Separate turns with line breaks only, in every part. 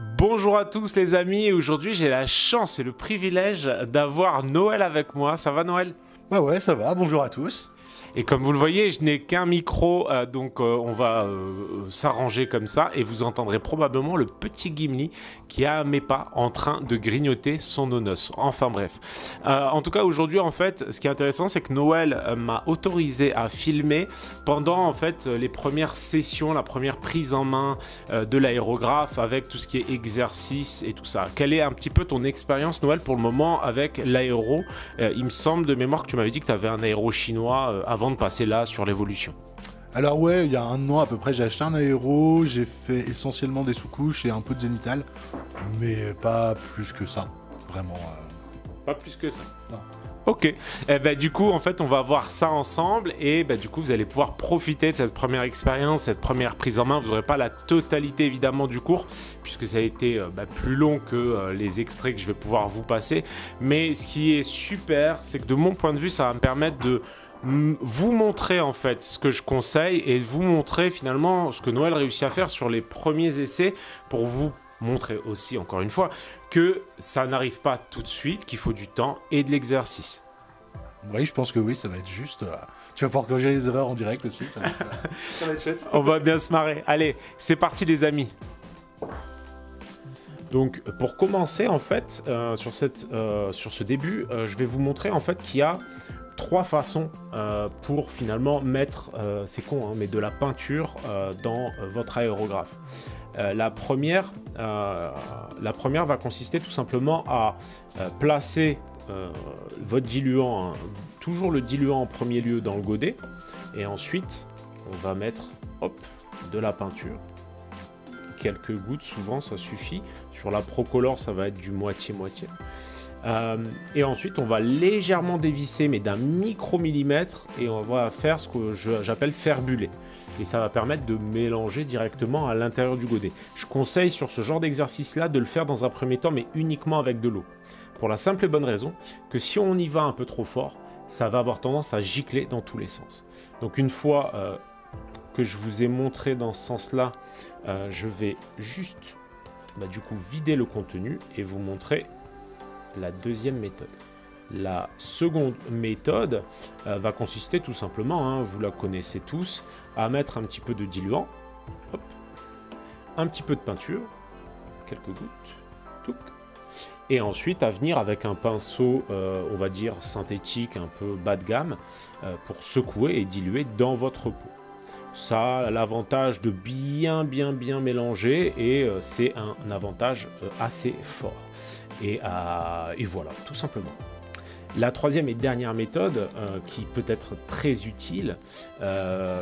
Bonjour à tous les amis, et aujourd'hui j'ai la chance et le privilège d'avoir Noël avec moi. Ça va Noël?
Bah ouais, ça va, bonjour à tous.
Et comme vous le voyez, je n'ai qu'un micro, donc on va s'arranger comme ça et vous entendrez probablement le petit Gimli qui est à mes pas en train de grignoter son nonos. Enfin bref. En tout cas aujourd'hui en fait, ce qui est intéressant c'est que Noël m'a autorisé à filmer pendant en fait les premières sessions, la première prise en main de l'aérographe avec tout ce qui est exercice et tout ça. Quelle est un petit peu ton expérience Noël pour le moment avec l'aéro? Il me semble de mémoire que tu m'avais dit que tu avais un aéro chinois avant de passer là sur l'évolution.
Alors ouais, il y a un an à peu près, j'ai acheté un aéro, j'ai fait essentiellement des sous-couches et un peu de zénithal, mais pas plus que ça, vraiment.
Pas plus que ça.
Non.
Ok, du coup en fait on va voir ça ensemble et du coup vous allez pouvoir profiter de cette première expérience, cette première prise en main. Vous n'aurez pas la totalité évidemment du cours puisque ça a été plus long que les extraits que je vais pouvoir vous passer. Mais ce qui est super, c'est que de mon point de vue ça va me permettre de vous montrer en fait ce que je conseille et vous montrer finalement ce que Noël réussit à faire sur les premiers essais pour vous montrer aussi encore une fois que ça n'arrive pas tout de suite, qu'il faut du temps et de l'exercice.
Oui, je pense que oui, ça va être juste. Tu vas pouvoir corriger les erreurs en direct aussi, ça va être, ça va être chouette.
On va bien se marrer. Allez, c'est parti les amis. Donc pour commencer en fait sur ce début, je vais vous montrer en fait qu'il y a trois façons pour finalement mettre, c'est con hein, mais de la peinture dans votre aérographe. La première va consister tout simplement à placer votre diluant, hein, toujours le diluant en premier lieu dans le godet, et ensuite on va mettre hop, de la peinture. Quelques gouttes, souvent ça suffit. Sur la Procolor, ça va être du moitié-moitié. Et ensuite, on va légèrement dévisser, mais d'un micromillimètre, et on va faire ce que j'appelle faire buller. Et ça va permettre de mélanger directement à l'intérieur du godet. Je conseille sur ce genre d'exercice-là de le faire dans un premier temps, mais uniquement avec de l'eau. Pour la simple et bonne raison que si on y va un peu trop fort, ça va avoir tendance à gicler dans tous les sens. Donc une fois que je vous ai montré dans ce sens-là, je vais juste du coup vider le contenu et vous montrer la deuxième méthode. La seconde méthode va consister tout simplement, hein, vous la connaissez tous, à mettre un petit peu de diluant, hop, un petit peu de peinture, quelques gouttes, touc, et ensuite à venir avec un pinceau, on va dire synthétique, un peu bas de gamme, pour secouer et diluer dans votre peau. Ça a l'avantage de bien mélanger et c'est un avantage assez fort. Et voilà, tout simplement. La troisième et dernière méthode, qui peut être très utile,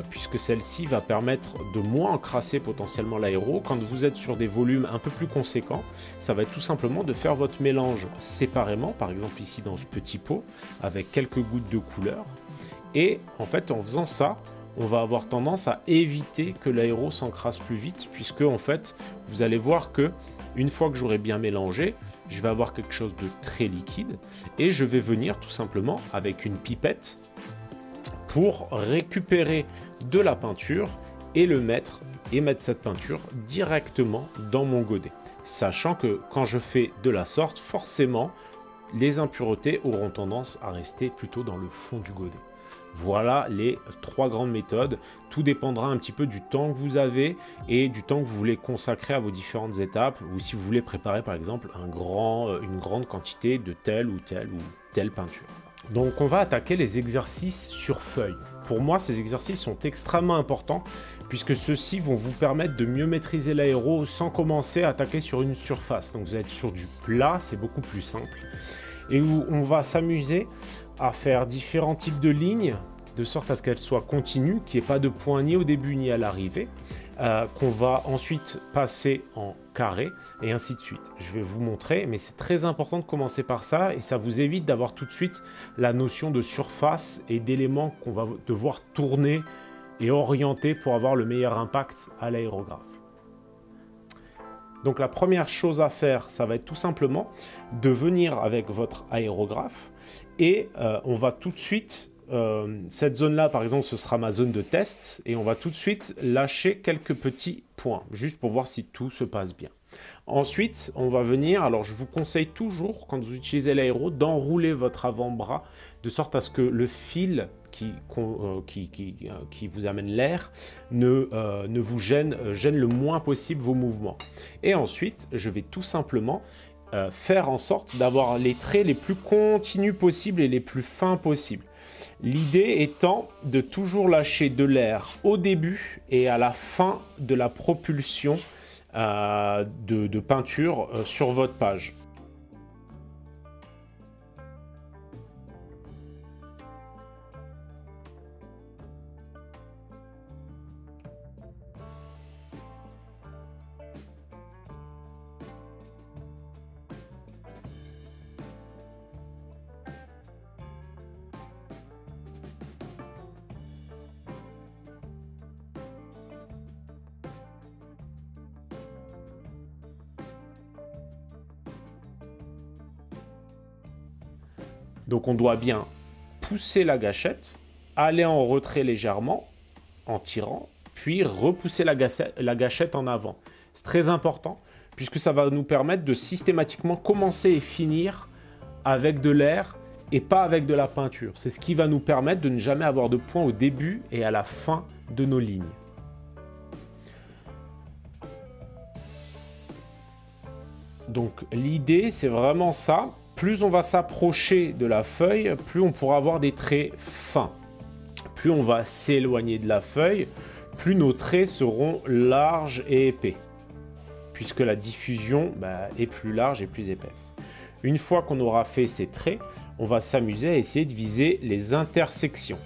puisque celle-ci va permettre de moins encrasser potentiellement l'aéro. Quand vous êtes sur des volumes un peu plus conséquents, ça va être tout simplement de faire votre mélange séparément, par exemple ici dans ce petit pot, avec quelques gouttes de couleur. Et en fait, en faisant ça, on va avoir tendance à éviter que l'aéro s'encrasse plus vite, puisque en fait, vous allez voir que une fois que j'aurai bien mélangé, je vais avoir quelque chose de très liquide et je vais venir tout simplement avec une pipette pour récupérer de la peinture et mettre cette peinture directement dans mon godet. Sachant que quand je fais de la sorte, forcément, les impuretés auront tendance à rester plutôt dans le fond du godet. Voilà les trois grandes méthodes. Tout dépendra un petit peu du temps que vous avez et du temps que vous voulez consacrer à vos différentes étapes, ou si vous voulez préparer par exemple une grande quantité de telle ou telle peinture. Donc on va attaquer les exercices sur feuille. Pour moi, ces exercices sont extrêmement importants puisque ceux-ci vont vous permettre de mieux maîtriser l'aéro sans commencer à attaquer sur une surface. Donc vous êtes sur du plat, c'est beaucoup plus simple. Et où on va s'amuser à faire différents types de lignes, de sorte à ce qu'elles soient continues, qu'il n'y ait pas de point ni au début ni à l'arrivée, qu'on va ensuite passer en carré, et ainsi de suite. Je vais vous montrer, mais c'est très important de commencer par ça, et ça vous évite d'avoir tout de suite la notion de surface et d'éléments qu'on va devoir tourner et orienter pour avoir le meilleur impact à l'aérographe. Donc la première chose à faire, ça va être tout simplement de venir avec votre aérographe et on va tout de suite, cette zone-là par exemple, ce sera ma zone de test et on va tout de suite lâcher quelques petits points, juste pour voir si tout se passe bien. Ensuite, on va venir, alors je vous conseille toujours, quand vous utilisez l'aéro, d'enrouler votre avant-bras, de sorte à ce que le fil qui vous amène l'air ne vous gêne le moins possible vos mouvements. Et ensuite, je vais tout simplement faire en sorte d'avoir les traits les plus continus possibles et les plus fins possibles. L'idée étant de toujours lâcher de l'air au début et à la fin de la propulsion de peinture sur votre page. Donc on doit bien pousser la gâchette, aller en retrait légèrement, en tirant, puis repousser la gâchette en avant. C'est très important, puisque ça va nous permettre de systématiquement commencer et finir avec de l'air et pas avec de la peinture. C'est ce qui va nous permettre de ne jamais avoir de points au début et à la fin de nos lignes. Donc l'idée, c'est vraiment ça. Plus on va s'approcher de la feuille, plus on pourra avoir des traits fins. Plus on va s'éloigner de la feuille, plus nos traits seront larges et épais, puisque la diffusion est plus large et plus épaisse. Une fois qu'on aura fait ces traits, on va s'amuser à essayer de viser les intersections.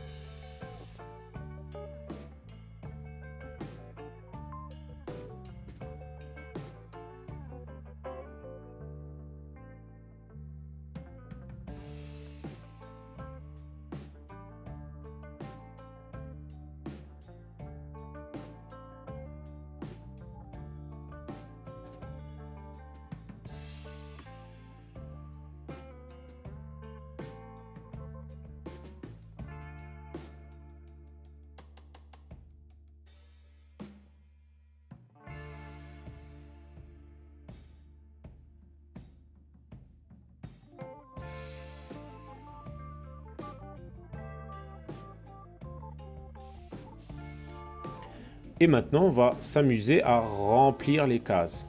Et maintenant, on va s'amuser à remplir les cases,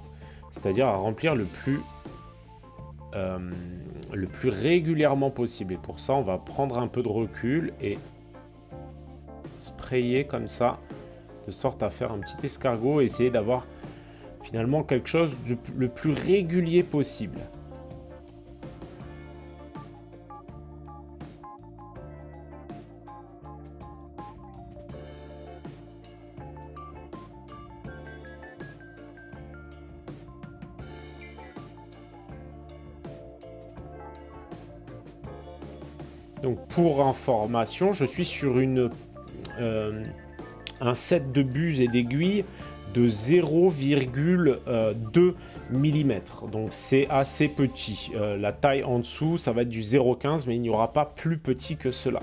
c'est-à-dire à remplir le plus régulièrement possible. Et pour ça, on va prendre un peu de recul et sprayer comme ça, de sorte à faire un petit escargot et essayer d'avoir finalement quelque chose de le plus régulier possible. Donc pour information, je suis sur un set de buses et d'aiguilles de 0,2 mm. Donc c'est assez petit. La taille en dessous, ça va être du 0,15, mais il n'y aura pas plus petit que cela.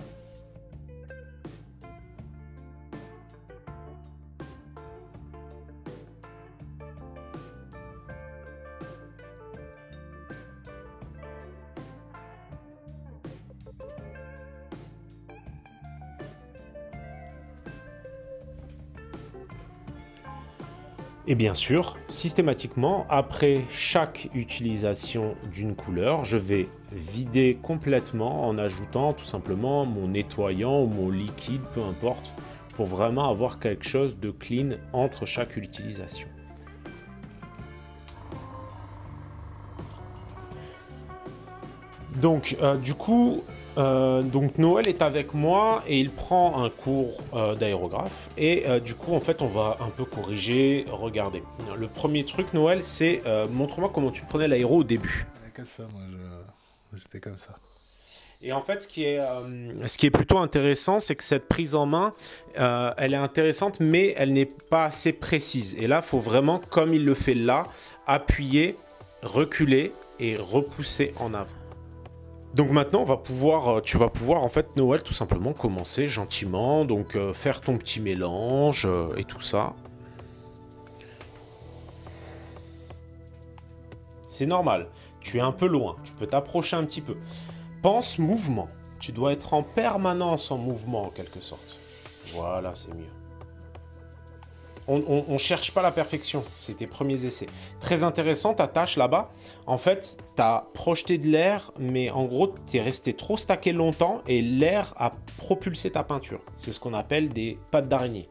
Et bien sûr, systématiquement, après chaque utilisation d'une couleur, je vais vider complètement en ajoutant tout simplement mon nettoyant ou mon liquide, peu importe, pour vraiment avoir quelque chose de clean entre chaque utilisation. Donc, du coup, Noël est avec moi et il prend un cours d'aérographe et du coup en fait on va un peu corriger, regarder. Le premier truc Noël c'est montre-moi comment tu prenais l'aéro au début.
Comme ça, moi j'étais comme ça.
Et en fait ce qui est plutôt intéressant c'est que cette prise en main elle est intéressante mais elle n'est pas assez précise. Et là il faut vraiment comme il le fait là, appuyer, reculer et repousser en avant. Donc maintenant, tu vas pouvoir en fait Noël tout simplement commencer gentiment, donc faire ton petit mélange et tout ça. C'est normal. Tu es un peu loin. Tu peux t'approcher un petit peu. Pense mouvement. Tu dois être en permanence en mouvement, en quelque sorte. Voilà, c'est mieux. On cherche pas la perfection. C'est tes premiers essais. Très intéressant, ta tâche là-bas. En fait, tu as projeté de l'air, mais en gros, tu es resté trop stacké longtemps et l'air a propulsé ta peinture. C'est ce qu'on appelle des pattes d'araignée.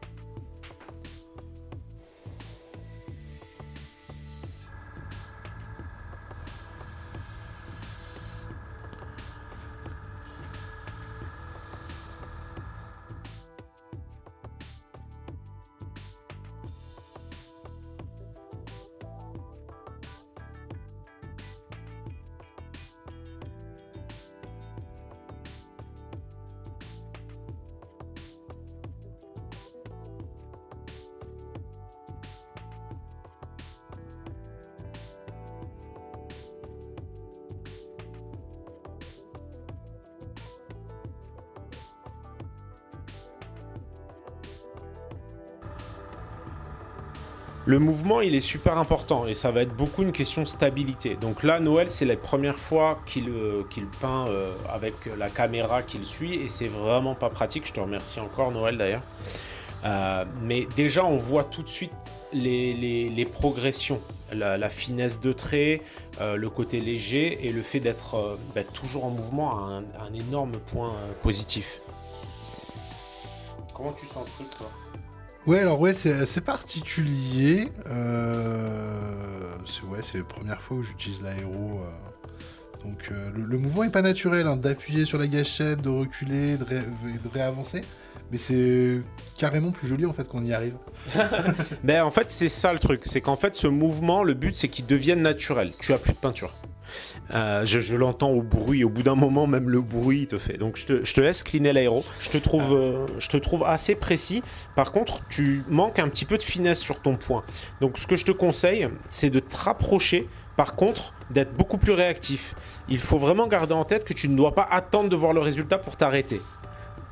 Le mouvement, il est super important et ça va être beaucoup une question de stabilité. Donc là, Noël, c'est la première fois qu'il peint avec la caméra qu'il suit et c'est vraiment pas pratique. Je te remercie encore, Noël, d'ailleurs. Mais déjà, on voit tout de suite les progressions, la finesse de trait, le côté léger et le fait d'être toujours en mouvement a un énorme point positif. Comment tu sens le truc, toi ?
Ouais, alors ouais, c'est assez particulier. C'est la première fois où j'utilise l'aéro. Donc le mouvement est pas naturel, hein, d'appuyer sur la gâchette, de reculer, de réavancer. Mais c'est carrément plus joli en fait qu'on y arrive.
Ben en fait, c'est ça le truc. C'est qu'en fait, ce mouvement, le but, c'est qu'il devienne naturel. Tu as plus de peinture. Je l'entends au bruit, au bout d'un moment même le bruit te fait. Donc je te laisse cleaner l'aéro. Je te trouve assez précis. Par contre, tu manques un petit peu de finesse sur ton point. Donc ce que je te conseille, c'est de te rapprocher. Par contre, d'être beaucoup plus réactif. Il faut vraiment garder en tête que tu ne dois pas attendre de voir le résultat pour t'arrêter.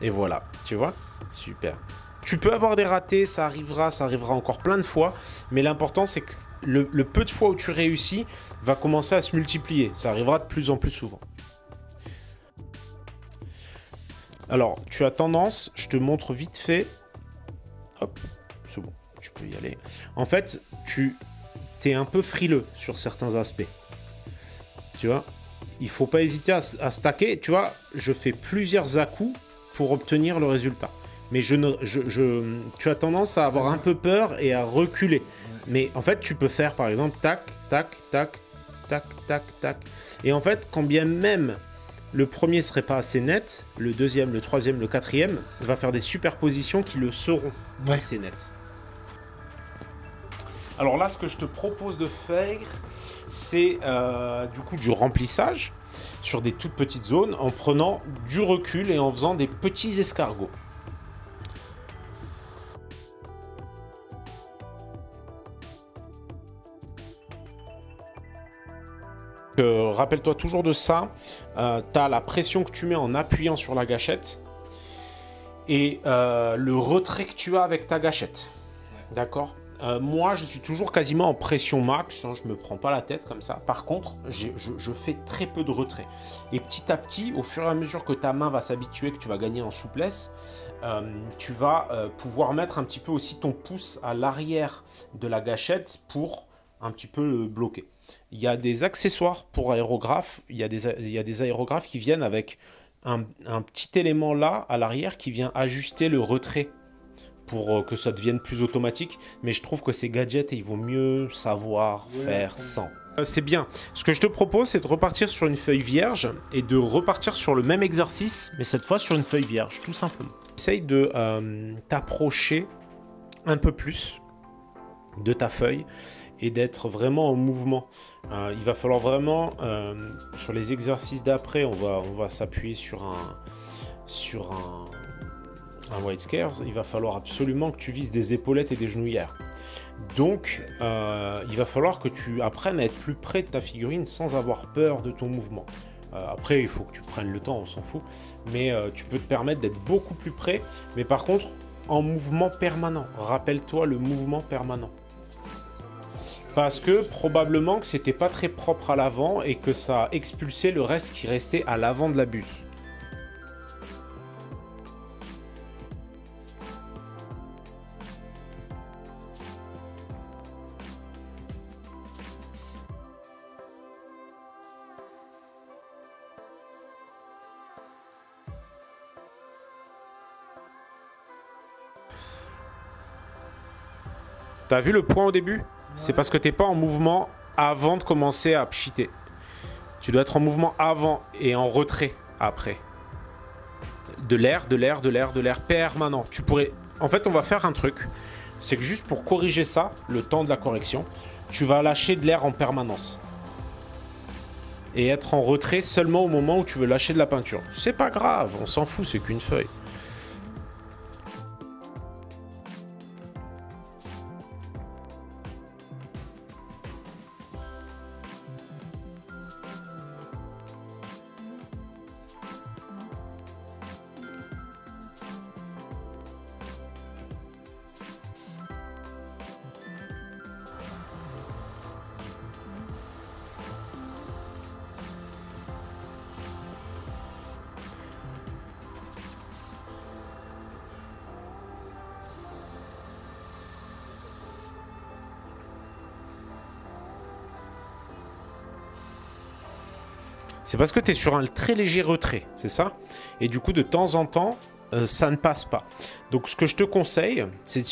Et voilà, tu vois? Super. Tu peux avoir des ratés, ça arrivera encore plein de fois. Mais l'important, c'est que le peu de fois où tu réussis va commencer à se multiplier. Ça arrivera de plus en plus souvent. Alors, tu as tendance, je te montre vite fait. Hop, c'est bon, tu peux y aller. En fait, tu es un peu frileux sur certains aspects. Tu vois, il faut pas hésiter à stacker. Tu vois, je fais plusieurs à-coups pour obtenir le résultat. Mais tu as tendance à avoir un peu peur et à reculer. Mais en fait, tu peux faire par exemple tac, tac, tac, tac, tac, tac. Et en fait, quand bien même le premier serait pas assez net, le deuxième, le troisième, le quatrième va faire des superpositions qui le seront assez nettes. Alors là, ce que je te propose de faire, c'est du coup du remplissage sur des toutes petites zones en prenant du recul et en faisant des petits escargots. Rappelle-toi toujours de ça, tu as la pression que tu mets en appuyant sur la gâchette et le retrait que tu as avec ta gâchette. D'accord ? Moi, je suis toujours quasiment en pression max, hein, je me prends pas la tête comme ça. Par contre, je fais très peu de retrait. Et petit à petit, au fur et à mesure que ta main va s'habituer, que tu vas gagner en souplesse, tu vas pouvoir mettre un petit peu aussi ton pouce à l'arrière de la gâchette pour un petit peu le bloquer. Il y a des accessoires pour aérographes, il y a des aérographes qui viennent avec un petit élément là, à l'arrière, qui vient ajuster le retrait pour que ça devienne plus automatique. Mais je trouve que ces gadgets, il vaut mieux savoir faire sans. C'est bien. Ce que je te propose, c'est de repartir sur une feuille vierge et de repartir sur le même exercice, mais cette fois sur une feuille vierge, tout simplement. Essaye de t'approcher un peu plus de ta feuille et d'être vraiment en mouvement. Il va falloir vraiment, sur les exercices d'après, on va s'appuyer sur un white scares. Il va falloir absolument que tu vises des épaulettes et des genouillères. Donc, il va falloir que tu apprennes à être plus près de ta figurine sans avoir peur de ton mouvement. Après, il faut que tu prennes le temps, on s'en fout. Mais tu peux te permettre d'être beaucoup plus près. Mais par contre, en mouvement permanent. Rappelle-toi le mouvement permanent. Parce que probablement que c'était pas très propre à l'avant et que ça a expulsé le reste qui restait à l'avant de la buse. T'as vu le point au début? C'est parce que t'es pas en mouvement avant de commencer à pchiter. Tu dois être en mouvement avant et en retrait après. De l'air, de l'air, de l'air, de l'air permanent. Tu pourrais... En fait, on va faire un truc. C'est que juste pour corriger ça, le temps de la correction, tu vas lâcher de l'air en permanence. Et être en retrait seulement au moment où tu veux lâcher de la peinture. C'est pas grave, on s'en fout, c'est qu'une feuille. C'est parce que tu es sur un très léger retrait, c'est ça? Et du coup, de temps en temps, ça ne passe pas. Donc, ce que je te conseille, c'est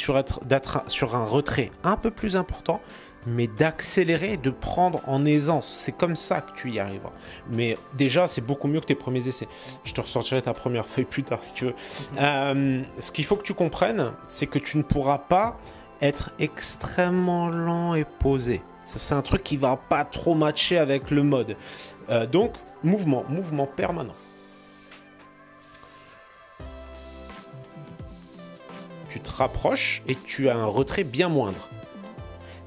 d'être sur un retrait un peu plus important, mais d'accélérer et de prendre en aisance. C'est comme ça que tu y arriveras. Mais déjà, c'est beaucoup mieux que tes premiers essais. Je te ressortirai ta première feuille plus tard, si tu veux. Ce qu'il faut que tu comprennes, c'est que tu ne pourras pas être extrêmement lent et posé. Ça, c'est un truc qui va pas trop matcher avec le mode. Donc, mouvement permanent. Tu te rapproches et tu as un retrait bien moindre.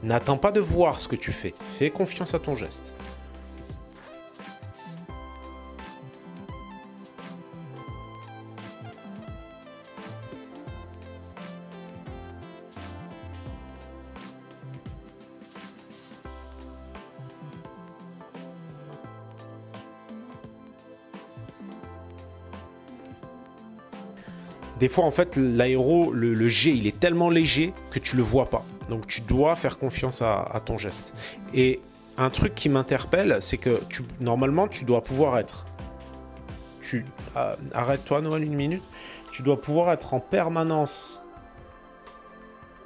N'attends pas de voir ce que tu fais. Fais confiance à ton geste. Des fois, en fait, l'aéro, le jet, il est tellement léger que tu le vois pas. Donc, tu dois faire confiance à ton geste. Et un truc qui m'interpelle, c'est que normalement, tu dois pouvoir être... Arrête-toi, Noël, une minute. Tu dois pouvoir être en permanence...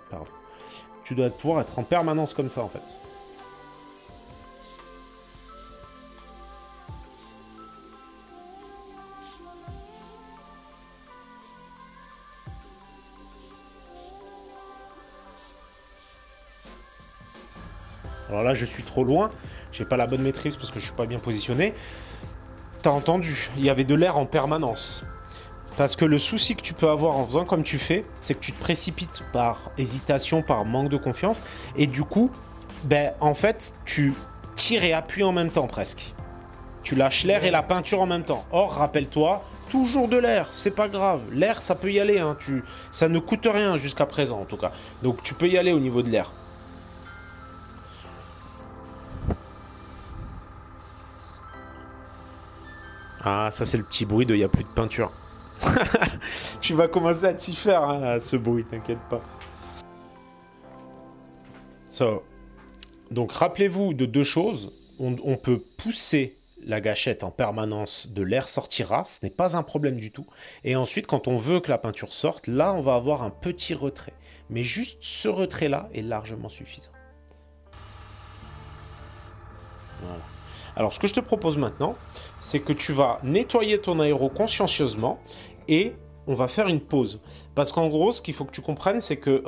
Pardon. Tu dois pouvoir être en permanence comme ça, en fait. Alors là, je suis trop loin. J'ai pas la bonne maîtrise parce que je suis pas bien positionné. T'as entendu, il y avait de l'air en permanence. Parce que le souci que tu peux avoir en faisant comme tu fais, c'est que tu te précipites par hésitation, par manque de confiance. Et du coup, ben, en fait, tu tires et appuies en même temps presque. Tu lâches l'air et la peinture en même temps. Or, rappelle-toi, toujours de l'air, c'est pas grave. L'air, ça peut y aller. Hein. Ça ne coûte rien jusqu'à présent, en tout cas. Donc, tu peux y aller au niveau de l'air. Ah, ça c'est le petit bruit de « il n'y a plus de peinture ». Tu vas commencer à t'y faire, hein, à ce bruit, t'inquiète pas. Donc rappelez-vous de deux choses. On peut pousser la gâchette en permanence, de l'air sortira, ce n'est pas un problème du tout. Et ensuite, quand on veut que la peinture sorte, là on va avoir un petit retrait. Mais juste ce retrait-là est largement suffisant. Voilà. Alors, ce que je te propose maintenant, c'est que tu vas nettoyer ton aéro consciencieusement et on va faire une pause. Parce qu'en gros, ce qu'il faut que tu comprennes, c'est que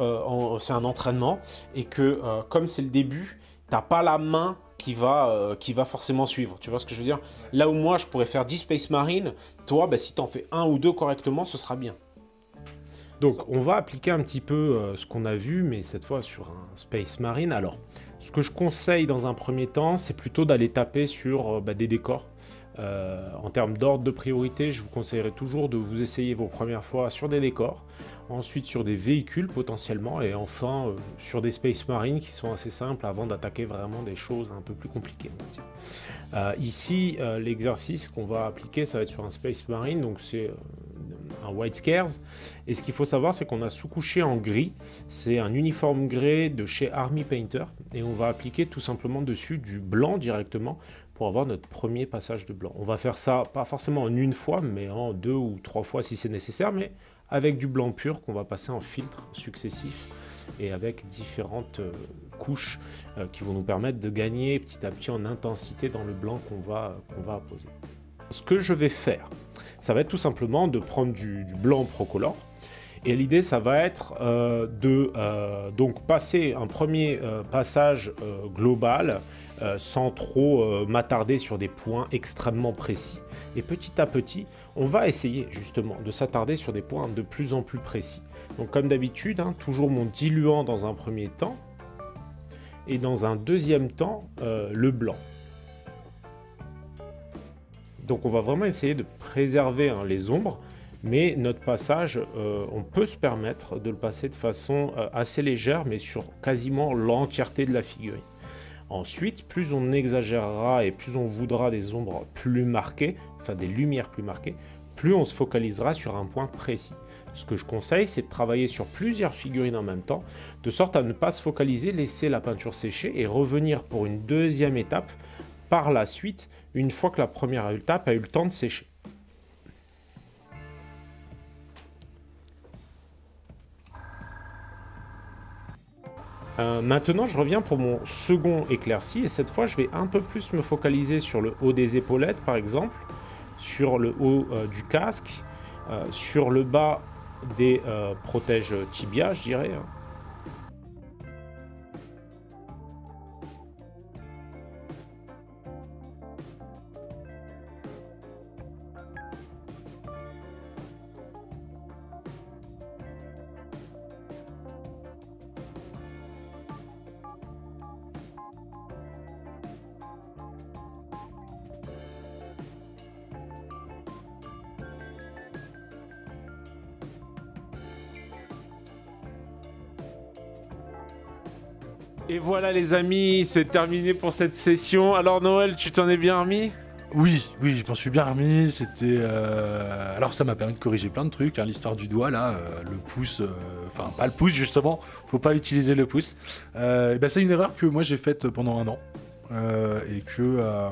c'est un entraînement et que comme c'est le début, tu n'as pas la main qui va forcément suivre. Tu vois ce que je veux dire? Là où moi, je pourrais faire 10 Space Marine, toi, bah, si tu en fais un ou deux correctement, ce sera bien. Donc, on va appliquer un petit peu ce qu'on a vu, mais cette fois sur un Space Marine. Alors, ce que je conseille dans un premier temps, c'est plutôt d'aller taper sur des décors. En termes d'ordre de priorité, je vous conseillerais toujours de vous essayer vos premières fois sur des décors, ensuite sur des véhicules potentiellement, et enfin sur des Space Marines qui sont assez simples avant d'attaquer vraiment des choses un peu plus compliquées. Ici, l'exercice qu'on va appliquer, ça va être sur un Space Marine, donc c'est un White Scares, et ce qu'il faut savoir, c'est qu'on a sous-couché en gris, c'est un uniforme gris de chez Army Painter, et on va appliquer tout simplement dessus du blanc directement, pour avoir notre premier passage de blanc. On va faire ça, pas forcément en une fois, mais en 2 ou 3 fois si c'est nécessaire, mais avec du blanc pur qu'on va passer en filtre successif et avec différentes couches qui vont nous permettre de gagner petit à petit en intensité dans le blanc qu'on va apposer. Ce que je vais faire, ça va être tout simplement de prendre du blanc Procolor. Et l'idée, ça va être donc passer un premier passage global sans trop m'attarder sur des points extrêmement précis. Et petit à petit, on va essayer justement de s'attarder sur des points de plus en plus précis. Donc comme d'habitude, toujours mon diluant dans un premier temps et dans un deuxième temps, le blanc. Donc on va vraiment essayer de préserver les ombres. Mais notre passage, on peut se permettre de le passer de façon assez légère, mais sur quasiment l'entièreté de la figurine. Ensuite, plus on exagérera et plus on voudra des ombres plus marquées, enfin des lumières plus marquées, plus on se focalisera sur un point précis. Ce que je conseille, c'est de travailler sur plusieurs figurines en même temps, de sorte à ne pas se focaliser, laisser la peinture sécher et revenir pour une deuxième étape par la suite, une fois que la première étape a eu le temps de sécher. Maintenant, je reviens pour mon second éclairci, et cette fois, je vais un peu plus me focaliser sur le haut des épaulettes, par exemple, sur le haut du casque, sur le bas des protèges tibia, je dirais. Et voilà les amis, c'est terminé pour cette session. Alors Noël, tu t'en es bien remis ?
Oui, je m'en suis bien remis. C'était. Alors, ça m'a permis de corriger plein de trucs. L'histoire du doigt, là, le pouce. Enfin, pas le pouce, justement. Faut pas utiliser le pouce. C'est une erreur que moi j'ai faite pendant un an. Et que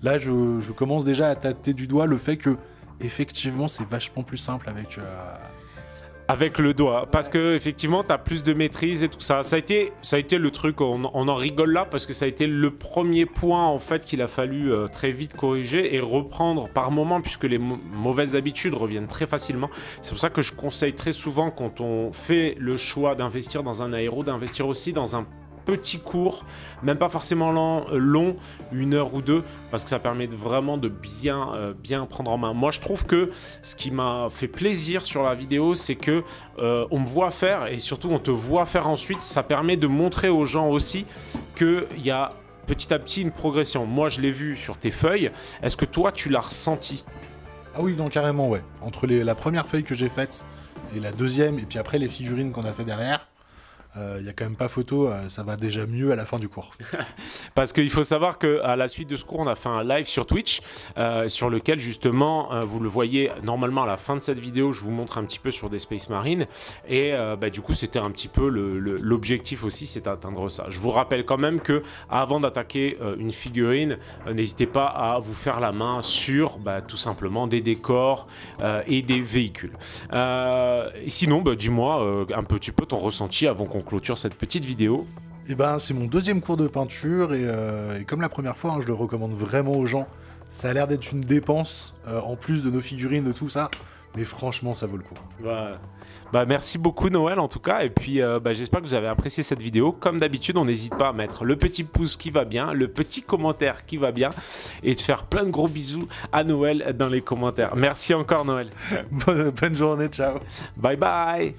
là, je commence déjà à tâter du doigt le fait que, effectivement, c'est vachement plus simple avec.
Avec le doigt, parce que effectivement tu as plus de maîtrise et tout ça. Ça a été le truc, on en rigole là, parce que ça a été le premier point en fait qu'il a fallu très vite corriger et reprendre par moment, puisque les mauvaises habitudes reviennent très facilement. C'est pour ça que je conseille très souvent, quand on fait le choix d'investir dans un aéro, d'investir aussi dans un petit cours, même pas forcément long, 1 heure ou 2, parce que ça permet vraiment de bien prendre en main. Moi, je trouve que ce qui m'a fait plaisir sur la vidéo, c'est que on me voit faire, et surtout on te voit faire ensuite. Ça permet de montrer aux gens aussi qu'il y a petit à petit une progression. Moi, je l'ai vu sur tes feuilles. Est-ce que toi, tu l'as ressenti ?
Ah oui, non, carrément, ouais. Entre la première feuille que j'ai faite et la deuxième, et puis après les figurines qu'on a fait derrière, il y a quand même pas photo, ça va déjà mieux à la fin du cours.
Parce qu'il faut savoir qu'à la suite de ce cours, on a fait un live sur Twitch, sur lequel justement, vous le voyez normalement à la fin de cette vidéo, je vous montre un petit peu sur des Space Marines, et du coup c'était un petit peu l'objectif aussi, c'est d'atteindre ça. Je vous rappelle quand même que avant d'attaquer une figurine, n'hésitez pas à vous faire la main sur tout simplement des décors et des véhicules. Et sinon, dis-moi un petit peu ton ressenti avant qu'on clôture cette petite vidéo.
Et c'est mon deuxième cours de peinture, et comme la première fois, je le recommande vraiment aux gens. Ça a l'air d'être une dépense, en plus de nos figurines, de tout ça, mais franchement, ça vaut le coup.
Merci beaucoup Noël en tout cas, et puis j'espère que vous avez apprécié cette vidéo. Comme d'habitude, on n'hésite pas à mettre le petit pouce qui va bien, le petit commentaire qui va bien, et de faire plein de gros bisous à Noël dans les commentaires. Merci encore Noël.
Bonne journée, ciao.
Bye bye.